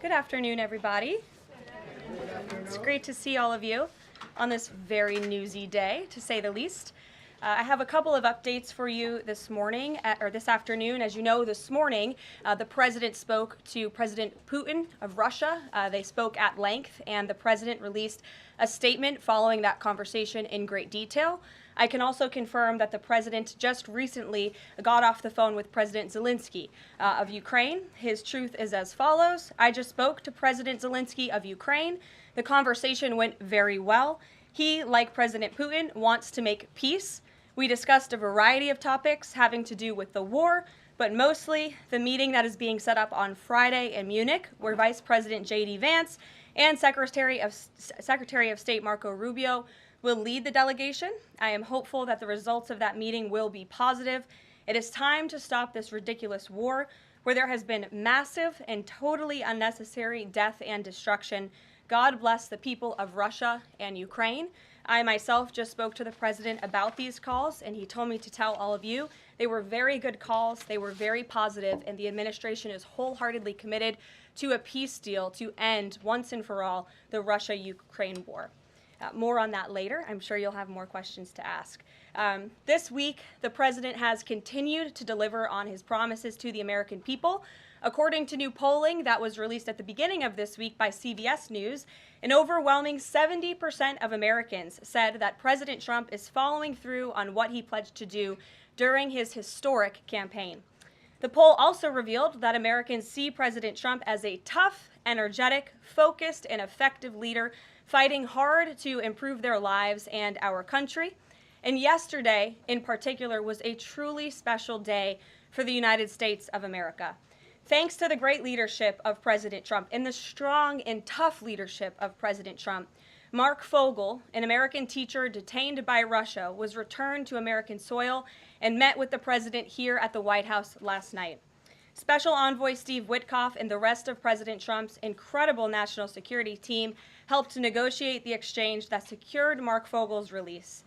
Good afternoon, everybody. It's great to see all of you on this very newsy day, to say the least. I have a couple of updates for you this morning, or this afternoon. As you know, this morning, the president spoke to President Putin of Russia. They spoke at length, and the president released a statement following that conversation in great detail. I can also confirm that the president just recently got off the phone with President Zelensky of Ukraine. His truth is as follows. I just spoke to President Zelensky of Ukraine. The conversation went very well. He, like President Putin, wants to make peace. We discussed a variety of topics having to do with the war, but mostly the meeting that is being set up on Friday in Munich, where Vice President J.D. Vance and Secretary of State Marco Rubio will lead the delegation. I am hopeful that the results of that meeting will be positive. It is time to stop this ridiculous war where there has been massive and totally unnecessary death and destruction. God bless the people of Russia and Ukraine. I myself just spoke to the president about these calls, and he told me to tell all of you they were very good calls, they were very positive, and the administration is wholeheartedly committed to a peace deal to end once and for all the Russia-Ukraine war. More on that later. I'm sure you'll have more questions to ask. This week, the president has continued to deliver on his promises to the American people. According to new polling that was released at the beginning of this week by CBS News, an overwhelming 70% of Americans said that President Trump is following through on what he pledged to do during his historic campaign. The poll also revealed that Americans see President Trump as a tough, energetic, focused, and effective leader fighting hard to improve their lives and our country. And yesterday, in particular, was a truly special day for the United States of America. Thanks to the great leadership of President Trump and the strong and tough leadership of President Trump, Mark Fogel, an American teacher detained by Russia, was returned to American soil and met with the president here at the White House last night. Special Envoy Steve Witkoff and the rest of President Trump's incredible national security team helped to negotiate the exchange that secured Mark Fogel's release.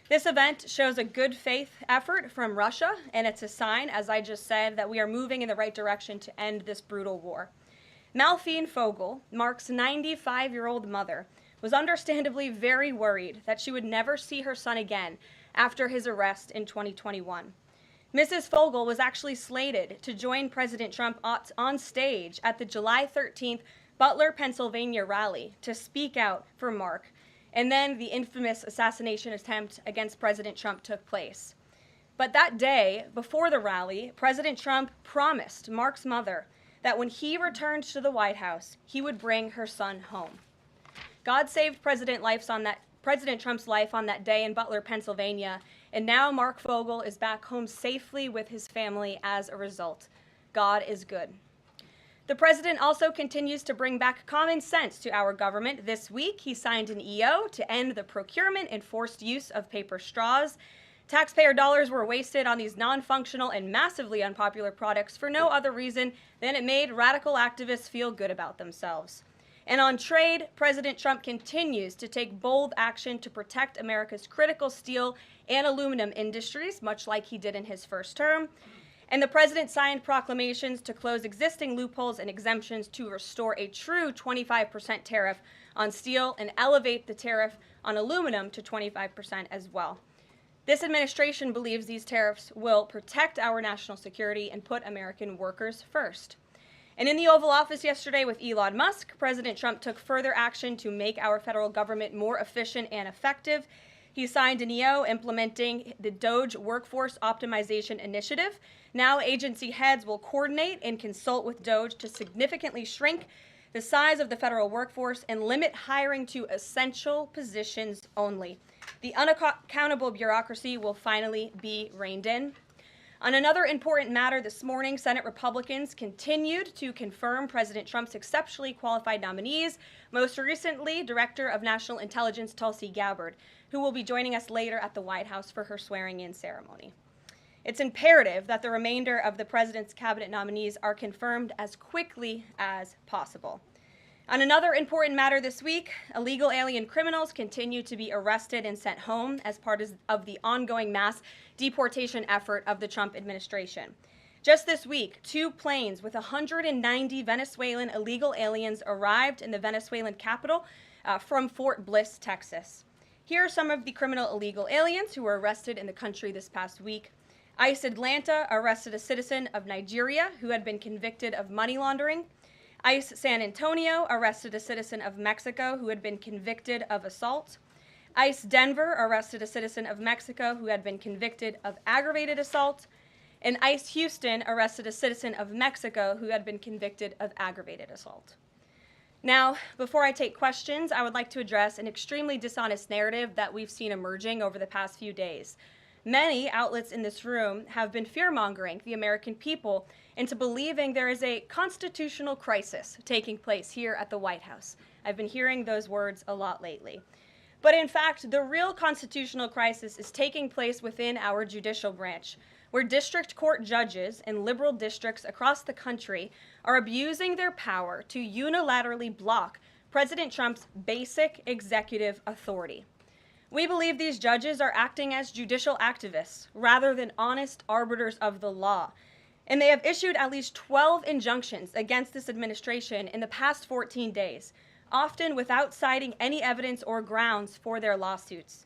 This event shows a good faith effort from Russia, and it's a sign, as I just said, that we are moving in the right direction to end this brutal war. Malphine Fogel, Mark's 95-year-old mother, was understandably very worried that she would never see her son again after his arrest in 2021. Mrs. Fogel was actually slated to join President Trump on stage at the July 13th Butler, Pennsylvania rally to speak out for Mark, and then the infamous assassination attempt against President Trump took place. But that day, before the rally, President Trump promised Mark's mother that when he returned to the White House, he would bring her son home. God saved President Trump's life on that day in Butler, Pennsylvania, and now Mark Fogel is back home safely with his family as a result. God is good. The president also continues to bring back common sense to our government. This week, he signed an EO to end the procurement and forced use of paper straws. Taxpayer dollars were wasted on these non-functional and massively unpopular products for no other reason than it made radical activists feel good about themselves. And on trade, President Trump continues to take bold action to protect America's critical steel and aluminum industries, much like he did in his first term. And the president signed proclamations to close existing loopholes and exemptions to restore a true 25% tariff on steel and elevate the tariff on aluminum to 25% as well. This administration believes these tariffs will protect our national security and put American workers first. And in the Oval Office yesterday with Elon Musk, President Trump took further action to make our federal government more efficient and effective. He signed an EO implementing the DOGE Workforce Optimization Initiative. Now agency heads will coordinate and consult with DOGE to significantly shrink the size of the federal workforce and limit hiring to essential positions only. The unaccountable bureaucracy will finally be reined in. On another important matter this morning, Senate Republicans continued to confirm President Trump's exceptionally qualified nominees, most recently Director of National Intelligence Tulsi Gabbard, who will be joining us later at the White House for her swearing-in ceremony. It's imperative that the remainder of the president's cabinet nominees are confirmed as quickly as possible. On another important matter this week, illegal alien criminals continue to be arrested and sent home as part of the ongoing mass deportation effort of the Trump administration. Just this week, 2 planes with 190 Venezuelan illegal aliens arrived in the Venezuelan capital from Fort Bliss, Texas. Here are some of the criminal illegal aliens who were arrested in the country this past week. ICE Atlanta arrested a citizen of Nigeria who had been convicted of money laundering. ICE San Antonio arrested a citizen of Mexico who had been convicted of assault. ICE Denver arrested a citizen of Mexico who had been convicted of aggravated assault. And ICE Houston arrested a citizen of Mexico who had been convicted of aggravated assault. Now, before I take questions, I would like to address an extremely dishonest narrative that we've seen emerging over the past few days. Many outlets in this room have been fear-mongering the American people into believing there is a constitutional crisis taking place here at the White House. I've been hearing those words a lot lately. But in fact, the real constitutional crisis is taking place within our judicial branch, where district court judges in liberal districts across the country are abusing their power to unilaterally block President Trump's basic executive authority. We believe these judges are acting as judicial activists rather than honest arbiters of the law, and they have issued at least 12 injunctions against this administration in the past 14 days, often without citing any evidence or grounds for their lawsuits.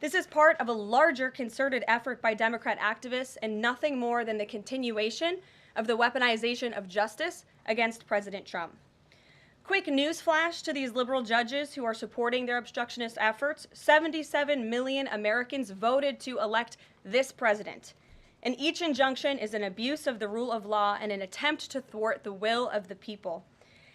This is part of a larger concerted effort by Democrat activists and nothing more than the continuation of the weaponization of justice against President Trump. Quick news flash to these liberal judges who are supporting their obstructionist efforts: 77 million Americans voted to elect this president. And each injunction is an abuse of the rule of law and an attempt to thwart the will of the people.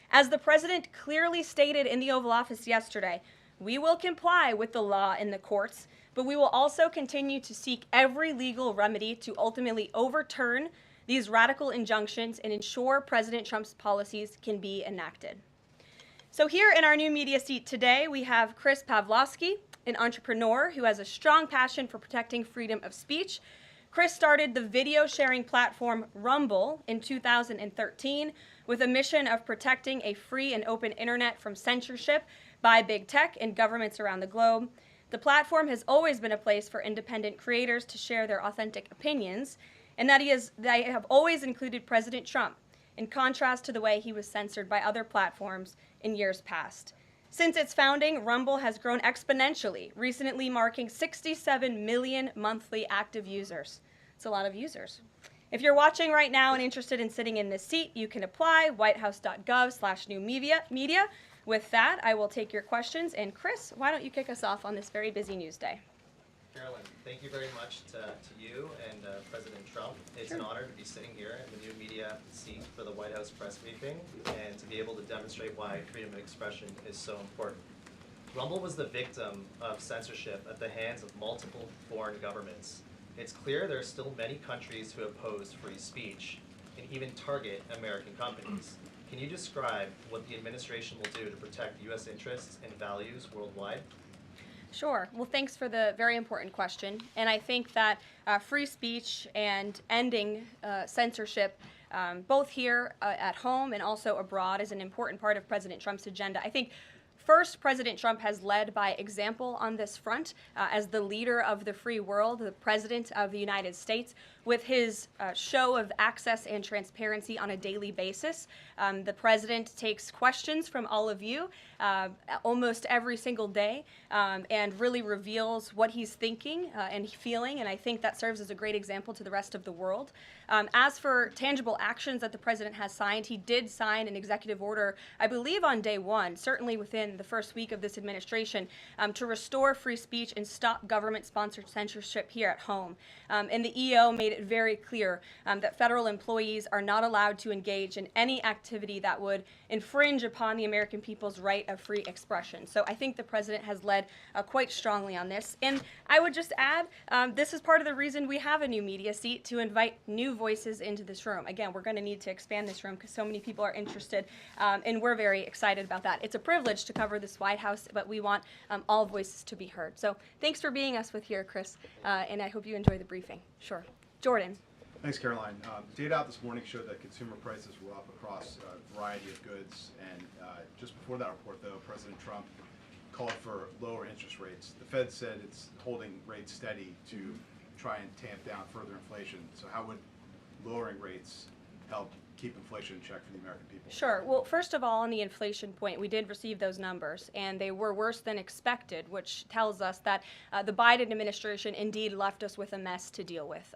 As the president clearly stated in the Oval Office yesterday, we will comply with the law in the courts, but we will also continue to seek every legal remedy to ultimately overturn these radical injunctions and ensure President Trump's policies can be enacted. So here in our new media seat today, we have Chris Pavlovsky, an entrepreneur who has a strong passion for protecting freedom of speech. Chris started the video sharing platform Rumble in 2013 with a mission of protecting a free and open internet from censorship by big tech and governments around the globe. The platform has always been a place for independent creators to share their authentic opinions, and they have always included President Trump, in contrast to the way he was censored by other platforms in years past. Since its founding, Rumble has grown exponentially, recently marking 67 million monthly active users. It's a lot of users. If you're watching right now and interested in sitting in this seat, you can apply, whitehouse.gov/new-media. With that, I will take your questions. And Chris, why don't you kick us off on this very busy news day? Karoline, thank you very much to you and President Trump. It's an honor to be sitting here in the new media seat for the White House press briefing and to be able to demonstrate why freedom of expression is so important. Rumble was the victim of censorship at the hands of multiple foreign governments. It's clear there are still many countries who oppose free speech and even target American companies. Can you describe what the administration will do to protect U.S. interests and values worldwide? Sure. Well, thanks for the very important question. And I think that free speech and ending censorship, both here at home and also abroad, is an important part of President Trump's agenda. I think first, President Trump has led by example on this front as the leader of the free world, the president of the United States, with his show of access and transparency on a daily basis. The president takes questions from all of you almost every single day and really reveals what he's thinking and feeling, and I think that serves as a great example to the rest of the world. As for tangible actions that the president has signed, he did sign an executive order, I believe on day one, certainly within the first week of this administration, to restore free speech and stop government-sponsored censorship here at home. And the EO made it very clear that federal employees are not allowed to engage in any activity that would infringe upon the American people's right of free expression. So I think the president has led quite strongly on this. And I would just add, this is part of the reason we have a new media seat, to invite new voices into this room. Again, we're going to need to expand this room because so many people are interested, and we're very excited about that. It's a privilege to cover this White House, but we want all voices to be heard. So thanks for being us with here, Chris, and I hope you enjoy the briefing. Sure. Jordan. Thanks, Karoline. Data out this morning showed that consumer prices were up across a variety of goods, and just before that report, though, President Trump called for lower interest rates. The Fed said it's holding rates steady to try and tamp down further inflation. So how would lowering rates help keep inflation in check for the American people? Sure. Well, first of all, on the inflation point, we did receive those numbers, and they were worse than expected, which tells us that the Biden administration indeed left us with a mess to deal with.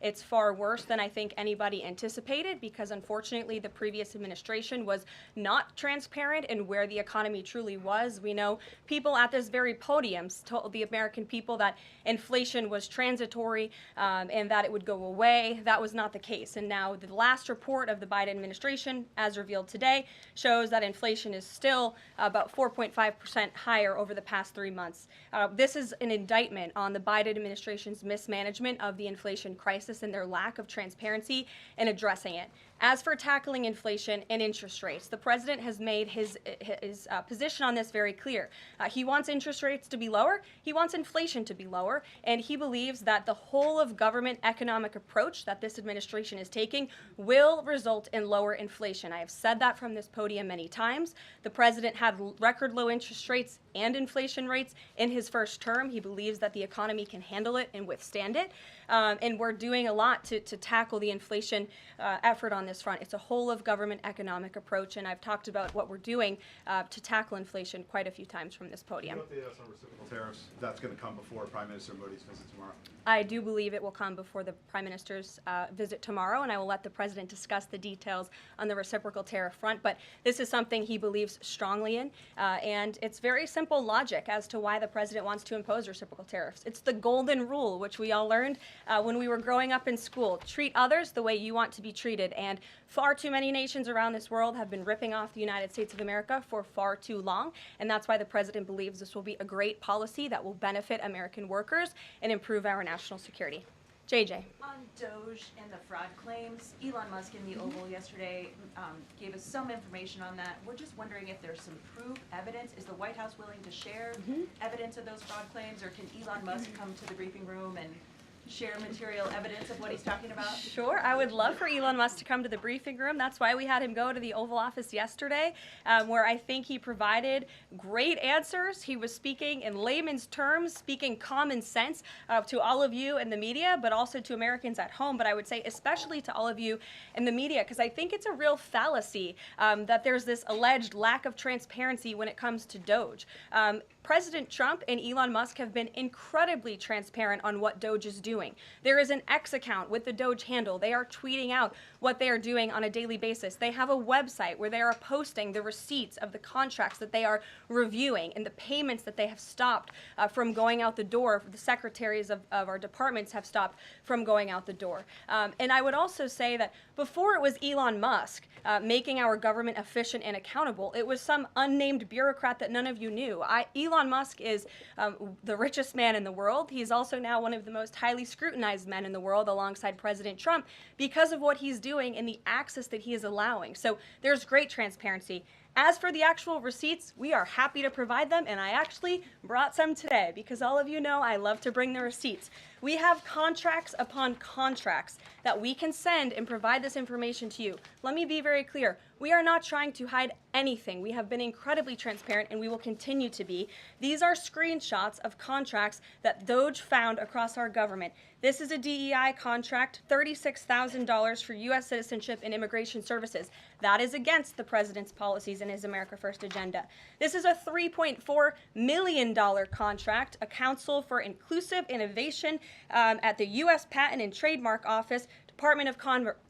It's far worse than I think anybody anticipated because, unfortunately, the previous administration was not transparent in where the economy truly was. We know people at this very podium told the American people that inflation was transitory and that it would go away. That was not the case. And now the last report of the Biden administration, as revealed today, shows that inflation is still about 4.5% higher over the past 3 months. This is an indictment on the Biden administration's mismanagement of the inflation crisis and their lack of transparency in addressing it. As for tackling inflation and interest rates, the president has made his position on this very clear. He wants interest rates to be lower, he wants inflation to be lower, and he believes that the whole of government economic approach that this administration is taking will result in lower inflation. I have said that from this podium many times. The president had record low interest rates and inflation rates in his first term. He believes that the economy can handle it and withstand it. And we're doing a lot to tackle the inflation effort on this front. It's a whole of government economic approach, and I've talked about what we're doing to tackle inflation quite a few times from this podium. Can you update us on reciprocal tariffs? That's going to come before Prime Minister Modi's visit tomorrow. I do believe it will come before the Prime Minister's visit tomorrow, and I will let the President discuss the details on the reciprocal tariff front. But this is something he believes strongly in, and it's very simple logic as to why the President wants to impose reciprocal tariffs. It's the golden rule, which we all learned when we were growing up in school. Treat others the way you want to be treated, and far too many nations around this world have been ripping off the United States of America for far too long, and that's why the President believes this will be a great policy that will benefit American workers and improve our national security. JJ. On Doge and the fraud claims, Elon Musk in the Oval yesterday gave us some information on that. We're just wondering if there's some proof, evidence. Is the White House willing to share evidence of those fraud claims, or can Elon Musk come to the briefing room and share material evidence of what he's talking about? Sure. I would love for Elon Musk to come to the briefing room. That's why we had him go to the Oval Office yesterday, where I think he provided great answers. He was speaking in layman's terms, speaking common sense to all of you in the media, but also to Americans at home. But I would say especially to all of you in the media, because I think it's a real fallacy that there's this alleged lack of transparency when it comes to Doge. President Trump and Elon Musk have been incredibly transparent on what Doge is doing. There is an X account with the Doge handle. They are tweeting out what they are doing on a daily basis. They have a website where they are posting the receipts of the contracts that they are reviewing and the payments that they have stopped from going out the door. The secretaries of our departments have stopped from going out the door. And I would also say that before it was Elon Musk making our government efficient and accountable, it was some unnamed bureaucrat that none of you knew. Elon Musk is the richest man in the world. He's also now one of the most highly scrutinized men in the world alongside President Trump because of what he's doing and the access that he is allowing. So there's great transparency. As for the actual receipts, we are happy to provide them, and I actually brought some today because all of you know I love to bring the receipts. We have contracts upon contracts that we can send and provide this information to you. Let me be very clear. We are not trying to hide anything. We have been incredibly transparent, and we will continue to be. These are screenshots of contracts that Doge found across our government. This is a DEI contract, $36,000 for U.S. citizenship and immigration services. That is against the president's policies and his America First agenda. This is a $3.4 million contract, a Council for Inclusive Innovation at the U.S. Patent and Trademark Office, Department of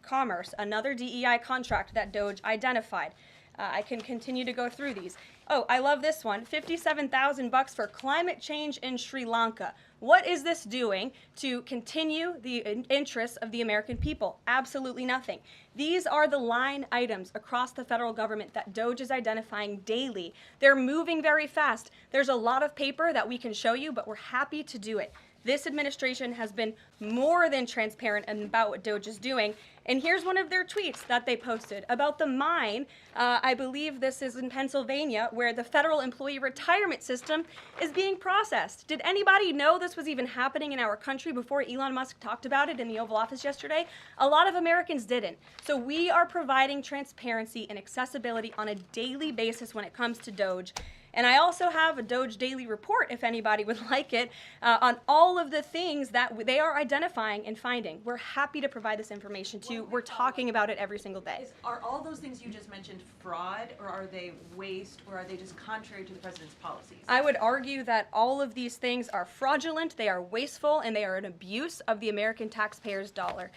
Commerce, another DEI contract that Doge identified. I can continue to go through these. Oh, I love this one, $57,000 for climate change in Sri Lanka. What is this doing to continue the interests of the American people? Absolutely nothing. These are the line items across the federal government that Doge is identifying daily. They're moving very fast. There's a lot of paper that we can show you, but we're happy to do it. This administration has been more than transparent about what Doge is doing, And here's one of their tweets that they posted about the mine. I believe this is in Pennsylvania, where the federal employee retirement system is being processed. Did anybody know this was even happening in our country before Elon Musk talked about it in the Oval Office yesterday? A lot of Americans didn't. So we are providing transparency and accessibility on a daily basis when it comes to Doge. And I also have a Doge daily report, if anybody would like it, on all of the things that they are identifying and finding. We're happy to provide this information to you. We're talking about it every single day. Are all those things you just mentioned fraud, or are they waste, or are they just contrary to the president's policies? I would argue that all of these things are fraudulent, they are wasteful, and they are an abuse of the American taxpayer's dollar.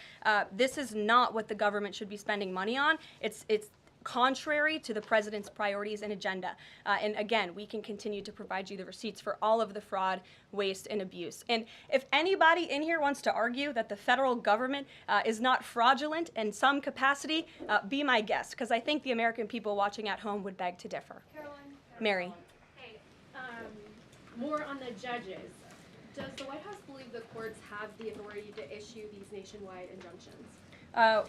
This is not what the government should be spending money on. It's contrary to the president's priorities and agenda. And again, we can continue to provide you the receipts for all of the fraud, waste, and abuse. And if anybody in here wants to argue that the federal government is not fraudulent in some capacity, be my guest, because I think the American people watching at home would beg to differ. Caroline? Mary. Hey, more on the judges. Does the White House believe the courts have the authority to issue these nationwide injunctions?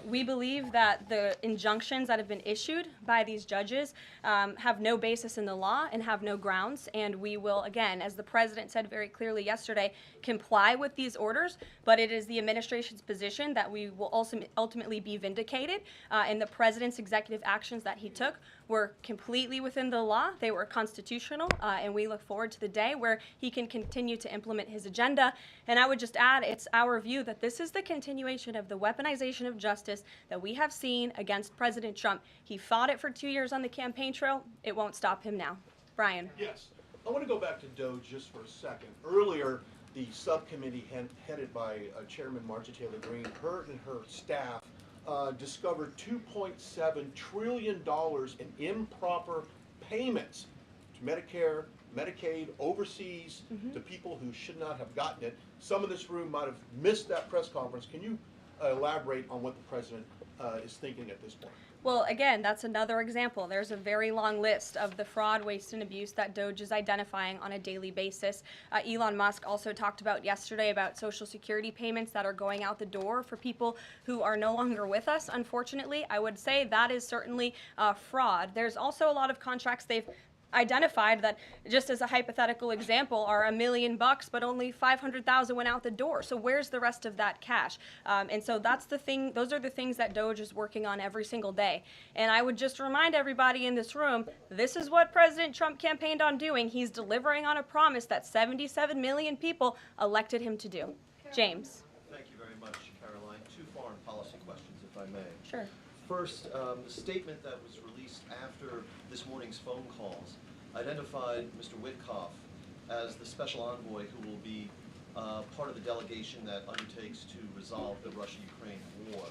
We believe that the injunctions that have been issued by these judges have no basis in the law and have no grounds, and we will, again, as the president said very clearly yesterday, comply with these orders, but it is the administration's position that we will also ultimately be vindicated, and the president's executive actions that he took were completely within the law, they were constitutional, and we look forward to the day where he can continue to implement his agenda. And I would just add, it's our view that this is the continuation of the weaponization of justice that we have seen against President Trump. He fought it for 2 years on the campaign trail. It won't stop him now. Brian. Yes. I want to go back to Doge just for a second. Earlier, the subcommittee headed by Chairman Marjorie Taylor Greene, her and her staff discovered $2.7 trillion in improper payments to Medicare, Medicaid, overseas, to people who should not have gotten it. Some of this room might have missed that press conference. Can you elaborate on what the president is thinking at this point? Well, again, that's another example. There's a very long list of the fraud, waste, and abuse that Doge is identifying on a daily basis. Elon Musk also talked about yesterday about Social Security payments that are going out the door for people who are no longer with us, unfortunately. I would say that is certainly fraud. There's also a lot of contracts they've identified that, just as a hypothetical example, are $1 million, but only 500,000 went out the door. So where's the rest of that cash? And so that's the thing. Those are the things that Doge is working on every single day. And I would just remind everybody in this room, this is what President Trump campaigned on doing. He's delivering on a promise that 77 million people elected him to do. James. Thank you very much, Caroline. Two foreign policy questions, if I may. Sure. First, the statement that was released after this morning's phone calls identified Mr. Witkoff as the special envoy who will be part of the delegation that undertakes to resolve the Russia-Ukraine war.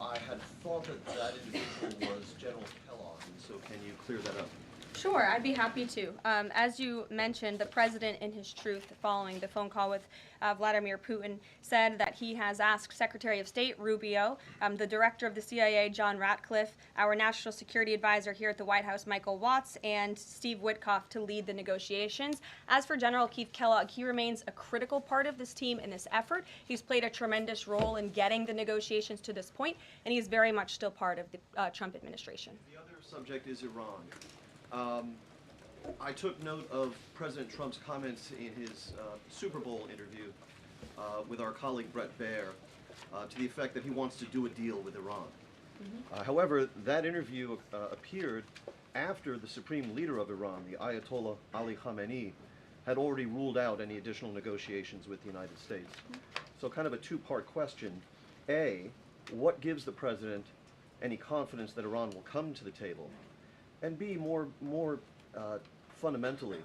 I had thought that that individual was General Kellogg, and so can you clear that up? Sure, I'd be happy to. As you mentioned, the president, in his truth, following the phone call with Vladimir Putin, said that he has asked Secretary of State Rubio, the director of the CIA, John Ratcliffe, our national security advisor here at the White House, Michael Watts, and Steve Witkoff to lead the negotiations. As for General Keith Kellogg, he remains a critical part of this team in this effort. He's played a tremendous role in getting the negotiations to this point, and he's very much still part of the Trump administration. The other subject is Iran. I took note of President Trump's comments in his Super Bowl interview with our colleague Brett Baer to the effect that he wants to do a deal with Iran. However, that interview appeared after the supreme leader of Iran, the Ayatollah Ali Khamenei, had already ruled out any additional negotiations with the United States. So kind of a two-part question. A, what gives the president any confidence that Iran will come to the table? And B, more fundamentally,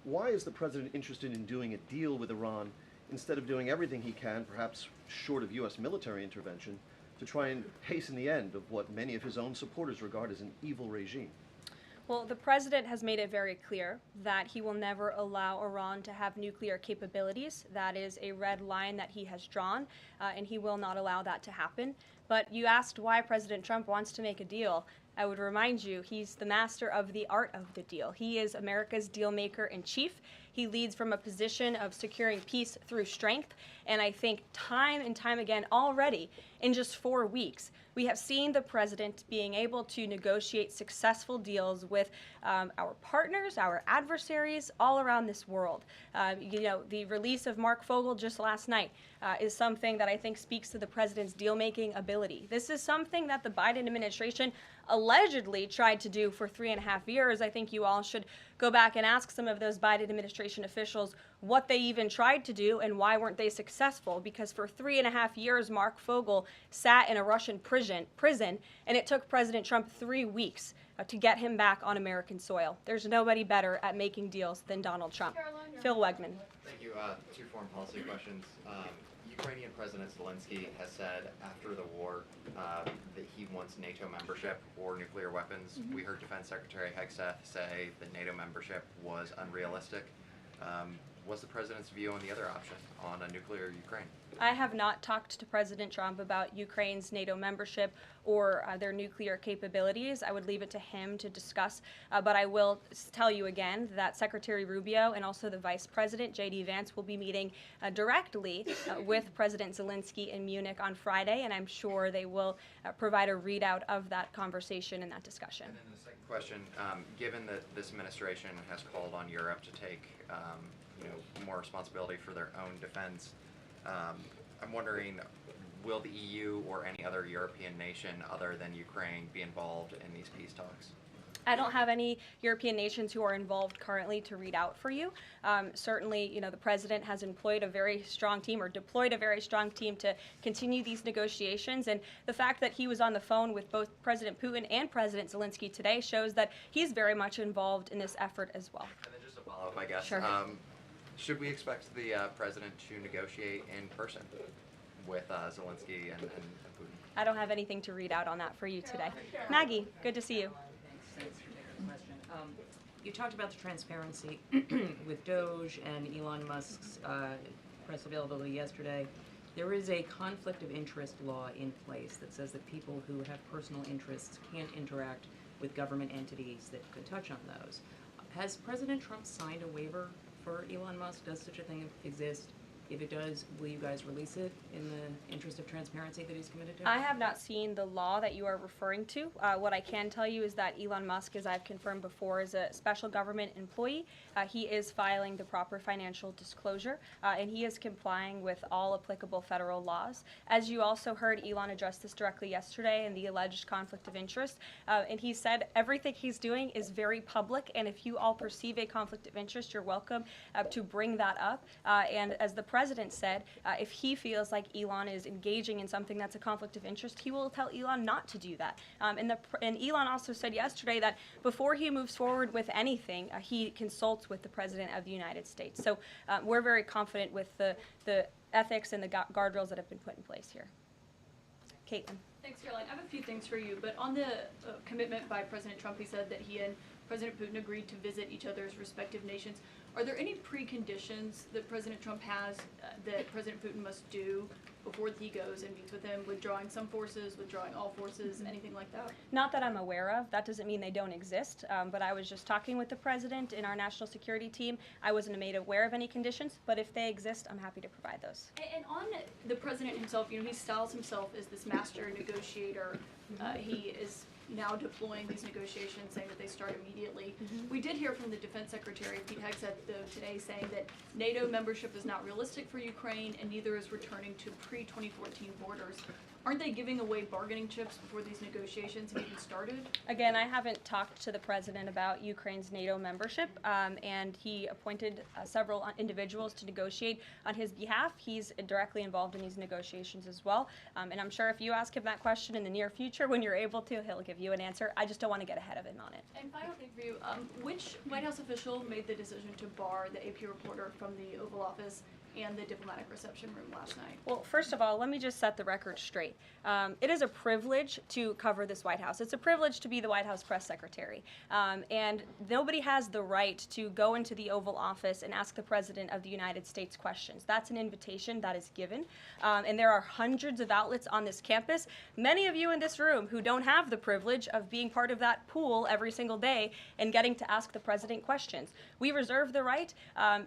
why is the president interested in doing a deal with Iran instead of doing everything he can, perhaps short of U.S. military intervention, to try and hasten the end of what many of his own supporters regard as an evil regime? Well, the president has made it very clear that he will never allow Iran to have nuclear capabilities. That is a red line that he has drawn, and he will not allow that to happen. But you asked why President Trump wants to make a deal. I would remind you, he's the master of the art of the deal. He is America's deal maker in chief. He leads from a position of securing peace through strength. And I think time and time again already, in just 4 weeks, we have seen the president being able to negotiate successful deals with our partners, our adversaries all around this world. The release of Mark Fogel just last night is something that I think speaks to the president's deal-making ability. This is something that the Biden administration allegedly tried to do for 3.5 years. I think you all should go back and ask some of those Biden administration officials what they even tried to do and why weren't they successful, because for 3.5 years Mark Fogel sat in a Russian prison and it took President Trump 3 weeks to get him back on American soil. There's nobody better at making deals than Donald Trump. Phil Wegman. Thank you. 2 foreign policy questions. Ukrainian President Zelensky has said after the war that he wants NATO membership or nuclear weapons. We heard Defense Secretary Hegseth say that NATO membership was unrealistic. What's the president's view on the other option, on a nuclear Ukraine? I have not talked to President Trump about Ukraine's NATO membership or their nuclear capabilities. I would leave it to him to discuss. But I will tell you again that Secretary Rubio and also the Vice President, J.D. Vance, will be meeting directly with President Zelensky in Munich on Friday, and I'm sure they will provide a readout of that conversation and that discussion. And then the second question, given that this administration has called on Europe to take more responsibility for their own defense, I'm wondering, will the EU or any other European nation other than Ukraine be involved in these peace talks? I don't have any European nations who are involved currently to read out for you. Certainly, the president has employed a very strong team or deployed a very strong team to continue these negotiations. And the fact that he was on the phone with both President Putin and President Zelensky today shows that he's very much involved in this effort as well. And then just a follow-up, I guess. Sure. Should we expect the president to negotiate in person with Zelensky and Putin? I don't have anything to read out on that for you today. Maggie, good to see you. Thanks for taking the question. You talked about the transparency with Doge and Elon Musk's press availability yesterday. There is a conflict of interest law in place that says that people who have personal interests can't interact with government entities that could touch on those. Has President Trump signed a waiver for Elon Musk? Does such a thing exist? If it does, will you guys release it in the interest of transparency that he's committed to? I have not seen the law that you are referring to. What I can tell you is that Elon Musk, as I've confirmed before, is a special government employee. He is filing the proper financial disclosure, and he is complying with all applicable federal laws. As you also heard, Elon address this directly yesterday in the alleged conflict of interest, and he said everything he's doing is very public, and if you all perceive a conflict of interest, you're welcome to bring that up. And as the president said, if he feels like Elon is engaging in something that's a conflict of interest, he will tell Elon not to do that. And Elon also said yesterday that before he moves forward with anything, he consults with the President of the United States. So we're very confident with the ethics and the guardrails that have been put in place here. Caitlin. Thanks, Caroline. I have a few things for you, but on the commitment by President Trump, he said that he and President Putin agreed to visit each other's respective nations. Are there any preconditions that President Trump has that President Putin must do before he goes and meets with him, withdrawing some forces, withdrawing all forces, anything like that? Not that I'm aware of. That doesn't mean they don't exist, but I was just talking with the president in our national security team. I wasn't made aware of any conditions, but if they exist, I'm happy to provide those. And on the president himself, he styles himself as this master negotiator. He is now deploying these negotiations, saying that they start immediately. We did hear from the Defense Secretary, Pete Hegseth, though, today saying that NATO membership is not realistic for Ukraine and neither is returning to pre-2014 borders. Aren't they giving away bargaining chips before these negotiations have even started? Again, I haven't talked to the president about Ukraine's NATO membership, and he appointed several individuals to negotiate on his behalf. He's directly involved in these negotiations as well, and I'm sure if you ask him that question in the near future, when you're able to, he'll give you an answer. I just don't want to get ahead of him on it. And final thing for you, which White House official made the decision to bar the AP reporter from the Oval Office and the diplomatic reception room last night? Well, first of all, let me just set the record straight. It is a privilege to cover this White House. It's a privilege to be the White House press secretary. And nobody has the right to go into the Oval Office and ask the President of the United States questions. That's an invitation that is given. And there are hundreds of outlets on this campus, many of you in this room who don't have the privilege of being part of that pool every single day and getting to ask the President questions. We reserve the right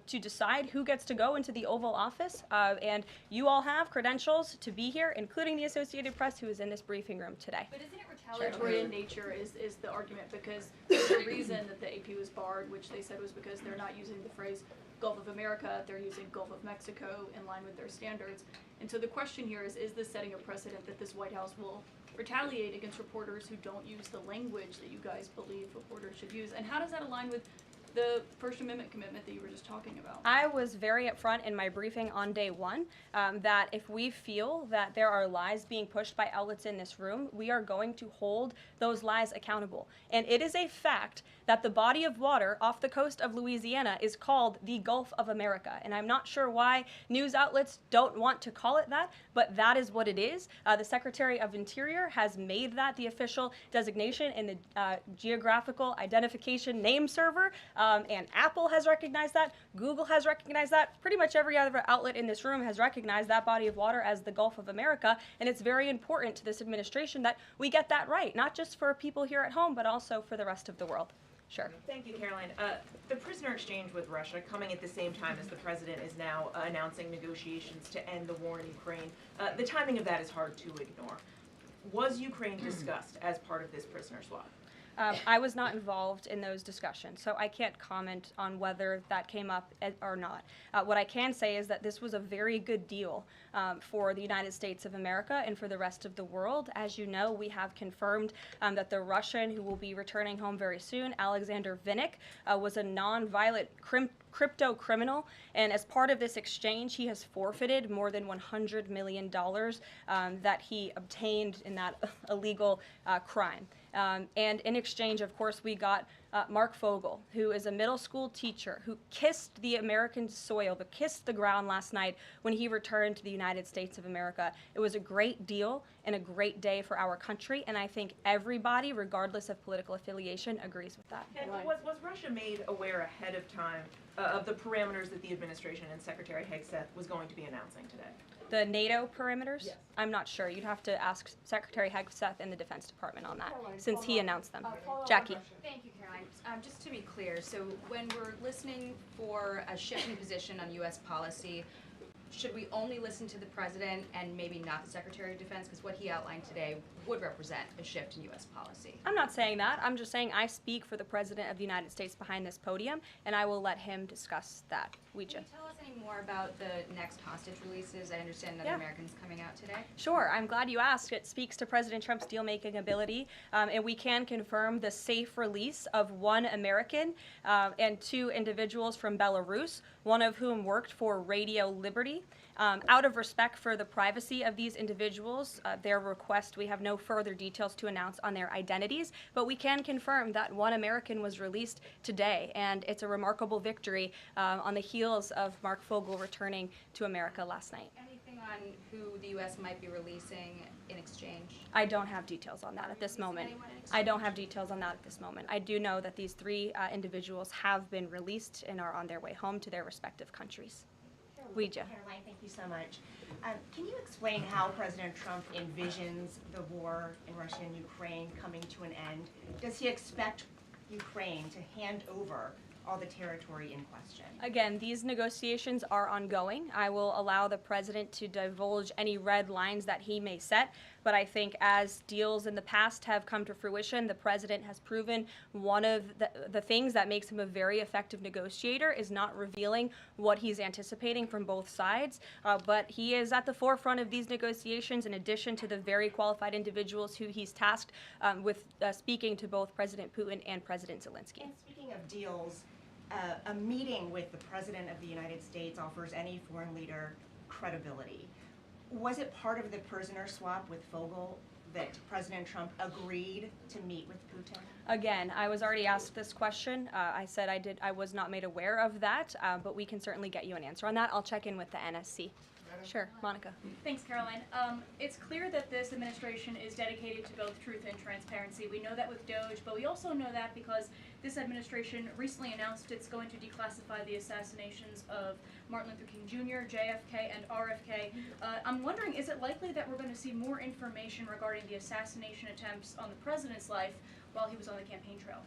to decide who gets to go into the Oval Office, and you all have credentials to be here, including the Associated Press, who is in this briefing room today. But isn't it retaliatory in nature is the argument, because the reason that the AP was barred, which they said was because they're not using the phrase Gulf of America, they're using Gulf of Mexico in line with their standards. And so the question here is this setting a precedent that this White House will retaliate against reporters who don't use the language that you guys believe reporters should use? And how does that align with the First Amendment commitment that you were just talking about? I was very upfront in my briefing on day one that if we feel that there are lies being pushed by outlets in this room, we are going to hold those lies accountable. And it is a fact that the body of water off the coast of Louisiana is called the Gulf of America. And I'm not sure why news outlets don't want to call it that, but that is what it is. The Secretary of Interior has made that the official designation in the Geographical Identification Name Server. And Apple has recognized that, Google has recognized that, pretty much every other outlet in this room has recognized that body of water as the Gulf of America, and it's very important to this administration that we get that right, not just for people here at home, but also for the rest of the world. Sure. Thank you, Caroline. The prisoner exchange with Russia coming at the same time as the president is now announcing negotiations to end the war in Ukraine. The timing of that is hard to ignore. Was Ukraine discussed as part of this prisoner swap? I was not involved in those discussions, so I can't comment on whether that came up or not. What I can say is that this was a very good deal for the United States of America and for the rest of the world. As you know, we have confirmed that the Russian who will be returning home very soon, Alexander Vinnik, was a non-violent crypto criminal, and as part of this exchange, he has forfeited more than $100 million that he obtained in that illegal crime. And in exchange, of course, we got Mark Fogel, who is a middle school teacher who kissed the American soil, but kissed the ground last night when he returned to the United States of America. It was a great deal and a great day for our country, and I think everybody, regardless of political affiliation, agrees with that. And was Russia made aware ahead of time of the parameters that the administration and Secretary Hegseth was going to be announcing today? The NATO perimeters? Yes. I'm not sure. You'd have to ask Secretary Hegseth and the Defense Department on that, since he announced them. Jackie. Thank you, Caroline. Just to be clear, so when we're listening for a shift in position on U.S. policy, should we only listen to the President and maybe not the Secretary of Defense? Because what he outlined today would represent a shift in U.S. policy. I'm not saying that. I'm just saying I speak for the President of the United States behind this podium, and I will let him discuss that. Can you tell us any more about the next hostage releases? I understand another American's coming out today. Sure. I'm glad you asked. It speaks to President Trump's deal-making ability, and we can confirm the safe release of one American and two individuals from Belarus, one of whom worked for Radio Liberty. Out of respect for the privacy of these individuals, their request, we have no further details to announce on their identities, but we can confirm that one American was released today, and it's a remarkable victory on the heels of Mark Fogel returning to America last night. Anything on who the U.S. might be releasing in exchange? I don't have details on that at this moment. I don't have details on that at this moment. I do know that these three individuals have been released and are on their way home to their respective countries. Ouija. Caroline, thank you so much. Can you explain how President Trump envisions the war in Russia and Ukraine coming to an end? Does he expect Ukraine to hand over all the territory in question? Again, these negotiations are ongoing. I will allow the president to divulge any red lines that he may set, but I think as deals in the past have come to fruition, the president has proven one of the things that makes him a very effective negotiator is not revealing what he's anticipating from both sides, but he is at the forefront of these negotiations in addition to the very qualified individuals who he's tasked with speaking to both President Putin and President Zelensky. And speaking of deals, a meeting with the President of the United States offers any foreign leader credibility. Was it part of the prisoner swap with Fogel that President Trump agreed to meet with Putin? Again, I was already asked this question. I said I was not made aware of that, but we can certainly get you an answer on that. I'll check in with the NSC. Sure, Monica. Thanks, Caroline. It's clear that this administration is dedicated to both truth and transparency. We know that with DOJ, but we also know that because this administration recently announced it's going to declassify the assassinations of Martin Luther King Jr., JFK, and RFK. I'm wondering, is it likely that we're going to see more information regarding the assassination attempts on the president's life while he was on the campaign trail?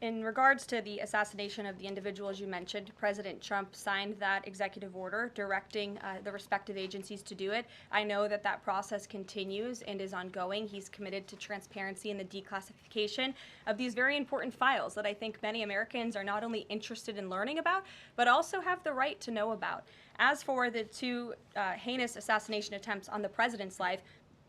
In regards to the assassination of the individuals you mentioned, President Trump signed that executive order directing the respective agencies to do it. I know that that process continues and is ongoing. He's committed to transparency in the declassification of these very important files that I think many Americans are not only interested in learning about, but also have the right to know about. As for the two heinous assassination attempts on the president's life,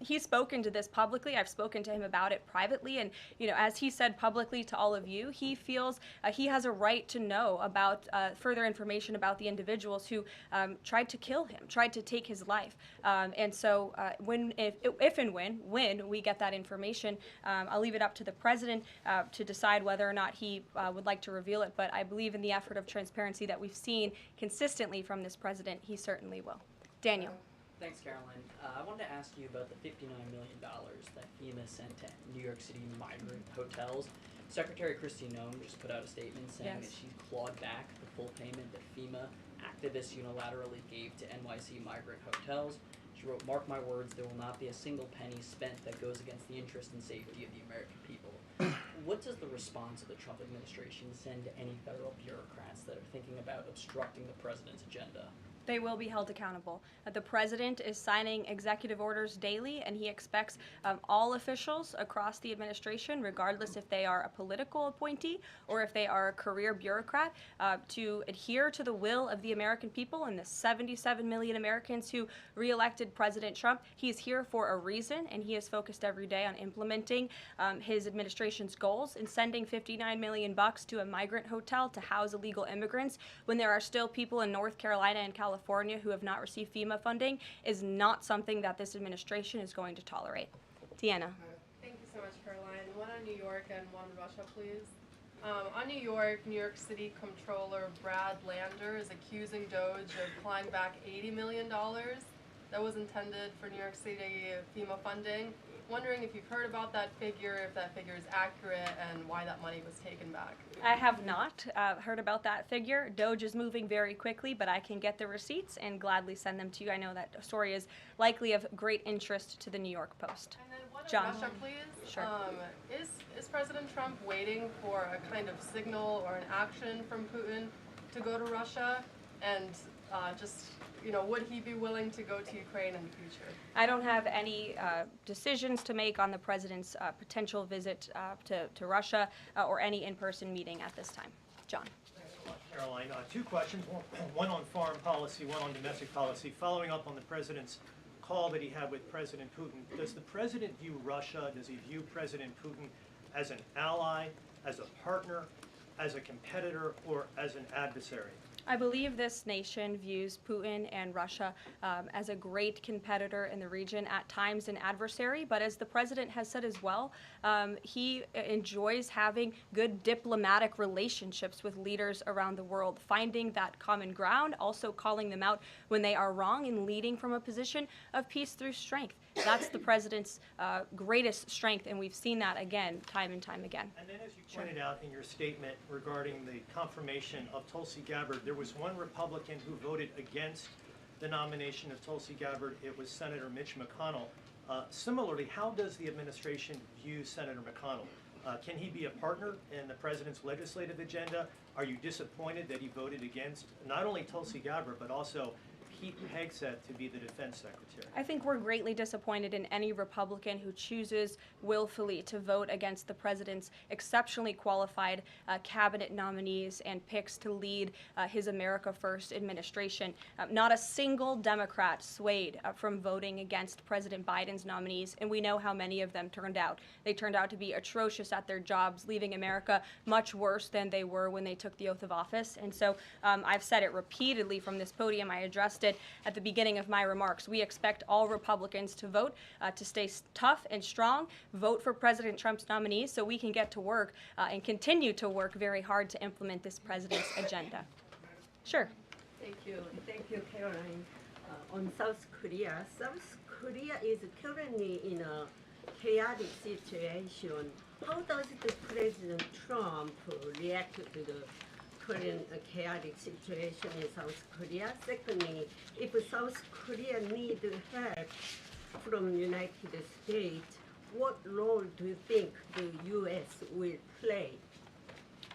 he's spoken to this publicly. I've spoken to him about it privately, and as he said publicly to all of you, he feels he has a right to know about further information about the individuals who tried to kill him, tried to take his life. And so, if and when we get that information, I'll leave it up to the president to decide whether or not he would like to reveal it. But I believe in the effort of transparency that we've seen consistently from this president, he certainly will. Daniel. Thanks, Caroline. I wanted to ask you about the $59 million that FEMA sent to New York City migrant hotels. Secretary Kristi Noem just put out a statement saying that she's clawed back the full payment that FEMA activists unilaterally gave to NYC migrant hotels. She wrote, "Mark my words, there will not be a single penny spent that goes against the interest and safety of the American people." What does the response of the Trump administration send to any federal bureaucrats that are thinking about obstructing the president's agenda? They will be held accountable. The president is signing executive orders daily, and he expects all officials across the administration, regardless if they are a political appointee or if they are a career bureaucrat, to adhere to the will of the American people and the 77 million Americans who re-elected President Trump. He's here for a reason, and he is focused every day on implementing his administration's goals and sending $59 million to a migrant hotel to house illegal immigrants when there are still people in North Carolina and California who have not received FEMA funding is not something that this administration is going to tolerate. Deanna. Thank you so much, Caroline. One on New York and one on Russia, please. On New York City Comptroller Brad Lander is accusing DOJ of clawing back $80 million that was intended for New York City FEMA funding. Wondering if you've heard about that figure, if that figure is accurate, and why that money was taken back. I have not heard about that figure. DOJ is moving very quickly, but I can get the receipts and gladly send them to you. I know that story is likely of great interest to the New York Post. And then one John. on Russia, please. Sure. Is President Trump waiting for a kind of signal or an action from Putin to go to Russia? And would he be willing to go to Ukraine in the future? I don't have any decisions to make on the president's potential visit to Russia or any in-person meeting at this time. John. Thanks a lot, Caroline. Two questions, one on foreign policy, one on domestic policy. Following up on the president's call that he had with President Putin, does the president view Russia, does he view President Putin as an ally, as a partner, as a competitor, or as an adversary? I believe this nation views Putin and Russia as a great competitor in the region, at times an adversary, but as the president has said as well, he enjoys having good diplomatic relationships with leaders around the world, finding that common ground, also calling them out when they are wrong, and leading from a position of peace through strength. That's the president's greatest strength, and we've seen that again, time and time again. And then as you pointed out in your statement regarding the confirmation of Tulsi Gabbard, there was one Republican who voted against the nomination of Tulsi Gabbard. It was Senator Mitch McConnell. Similarly, how does the administration view Senator McConnell? Can he be a partner in the president's legislative agenda? Are you disappointed that he voted against not only Tulsi Gabbard, but also Pete Hegseth to be the defense secretary? I think we're greatly disappointed in any Republican who chooses willfully to vote against the president's exceptionally qualified cabinet nominees and picks to lead his America First administration. Not a single Democrat swayed from voting against President Biden's nominees, and we know how many of them turned out. They turned out to be atrocious at their jobs, leaving America much worse than they were when they took the oath of office. And so I've said it repeatedly from this podium. I addressed it suggested at the beginning of my remarks. We expect all Republicans to vote, to stay tough and strong, vote for President Trump's nominees so we can get to work and continue to work very hard to implement this president's agenda. Sure. Thank you, Caroline. On South Korea is currently in a chaotic situation. How does the President Trump react to the current chaotic situation in South Korea? Secondly, if South Korea needs help from the United States, what role do you think the U.S. will play?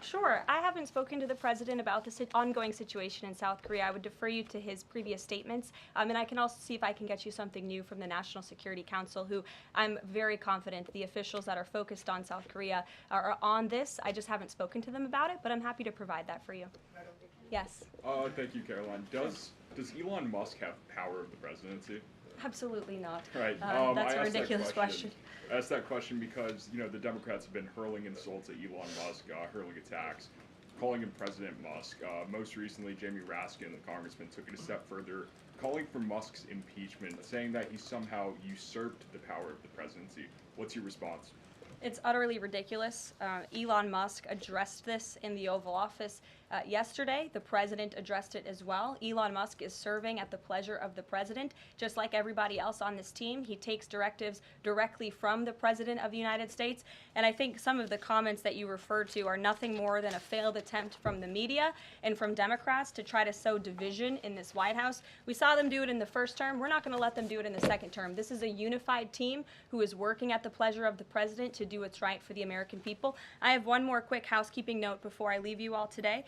Sure. I haven't spoken to the president about the ongoing situation in South Korea. I would defer you to his previous statements. And I can also see if I can get you something new from the National Security Council, who I'm very confident the officials that are focused on South Korea are on this. I just haven't spoken to them about it, but I'm happy to provide that for you. Yes. Thank you, Caroline. Does Elon Musk have power of the presidency? Absolutely not. Right. That's a ridiculous question. I asked that question because, the Democrats have been hurling insults at Elon Musk, hurling attacks, calling him President Musk. Most recently, Jamie Raskin, the congressman, took it a step further, calling for Musk's impeachment, saying that he somehow usurped the power of the presidency. What's your response? It's utterly ridiculous. Elon Musk addressed this in the Oval Office yesterday. The president addressed it as well. Elon Musk is serving at the pleasure of the president, just like everybody else on this team. He takes directives directly from the president of the United States. And I think some of the comments that you referred to are nothing more than a failed attempt from the media and from Democrats to try to sow division in this White House. We saw them do it in the first term. We're not going to let them do it in the second term. This is a unified team who is working at the pleasure of the president to do what's right for the American people. I have one more quick housekeeping note before I leave you all today.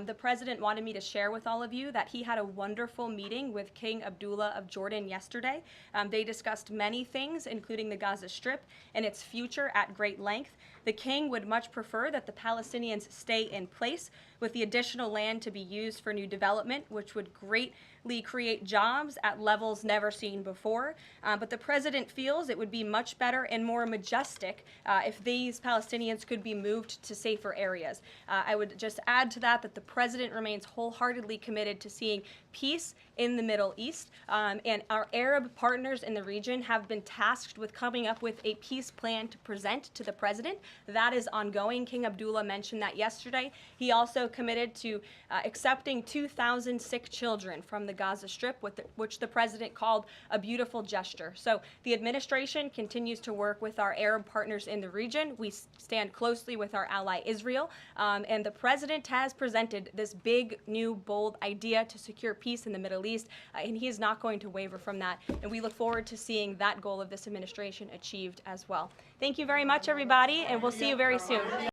The president wanted me to share with all of you that he had a wonderful meeting with King Abdullah of Jordan yesterday. They discussed many things, including the Gaza Strip and its future at great length. The king would much prefer that the Palestinians stay in place, with the additional land to be used for new development, which would greatly create jobs at levels never seen before. But the president feels it would be much better and more majestic if these Palestinians could be moved to safer areas. I would just add to that the president remains wholeheartedly committed to seeing peace in the Middle East, and our Arab partners in the region have been tasked with coming up with a peace plan to present to the president. That is ongoing. King Abdullah mentioned that yesterday. He also committed to accepting 2,000 sick children from the Gaza Strip, which the president called a beautiful gesture. So the administration continues to work with our Arab partners in the region. We stand closely with our ally Israel, and the president has presented this big, new, bold idea to secure peace in the Middle East, and he is not going to waver from that. And we look forward to seeing that goal of this administration achieved as well. Thank you very much, everybody, and we'll see you very soon.